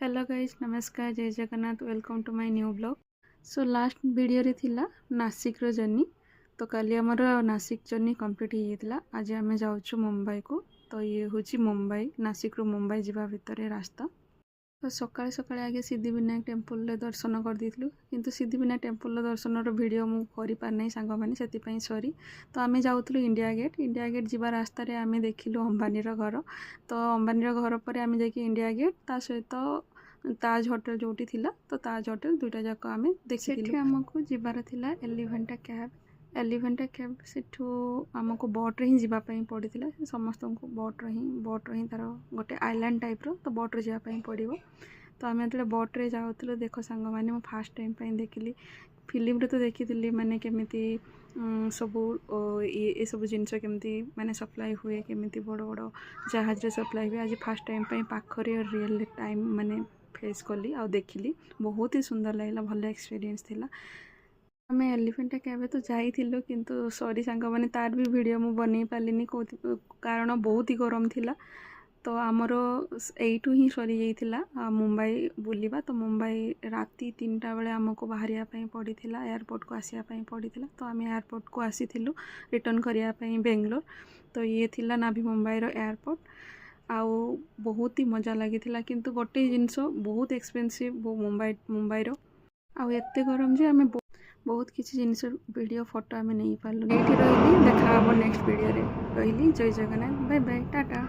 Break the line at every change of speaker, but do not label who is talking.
Hello guys, नमस्कार, जय Jagannath, welcome to my new blog. So last video रे थिला नासिक रो जर्नी। तो काली हमर नासिक जर्नी कंप्लीट हो जाता। आज आम जाऊँ मुंबई को। तो ये हूँ मुंबई, नासिक रू मुंबई जावा भितर रास्ता। तो सकाळे सकाळे आगे सिद्धिविनायक टेम्पल दर्शन कर देथिलु, किंतु सिद्धिविनायक टेम्पल दर्शन रो वीडियो मु करि पार नै सांग माने, सेति पई सॉरी। तो आमे जाउथलु इंडिया गेट जीवा रास्ता रे आमे देखिलु अंबानी रो घर। तो अंबानी रो घर पर आमे जाके इंडिया गेट ता सहित ताज होटल जोटी थिला, तो ताज होटल दुईटा जाक आमे देखिथिलु। सेठी हमकु जीवार थिला एलिफेंटा कैब। एलिफेंटा कैब सेठू आमको बोट रे ही जीवा पई पड़िथिला। समस्त को बोट रे ही तार गोटे आइलैंड टाइप रो, तो बोट रे जीवा पई पड़िबो। तो आम जो बोट रे जाऊँ देख सांग मैंने मो फास्ट टाइम पे देखिली। फिल्म रे तो देखी माने केमिति सबू ये सब जिनस केमिति माने सप्लाई हुए, केमिति बड़ बड़ जहाज रे सप्लाई हुए। आज फास्ट टाइम पे पाखरे रियल टाइम माने फेस कली आ देखिली। बहुत ही सुंदर लगला, भल एक्सपीरियंस थिला। आम एलिफेंटा कैब तो जाइथिलु, किंतु सॉरी सांग माने तार भी वीडियो मु बनै पालिनी, कारण बहुत ही गरम थिला। तो आमर एइठू ही सरी जाइथिला मुंबई बुलिबा। तो मुंबई राति 3टा बेले आमको बाहरिया पई पड़िथिला, एयरपोर्ट को आसिया पई पड़िथिला। तो आम एयरपोर्ट को आसीथिलु रिटर्न करिया पई बेंगलोर। तो ये थिला नाभि मुंबई रो एयरपोर्ट। आउ बहुत ही मजा लगिथिला, किंतु गोटे जिनस बहुत एक्सपेंसिव मुंबई रो। आउ एते गरम जे आमे बहुत किसी जिनस वीडियो फोटो आमे नहीं पारलु। एठी रहिली, देखा हबो नेक्स्ट वीडियो रे। कहली जय जगन्नाथ, बाय बाय, टाटा।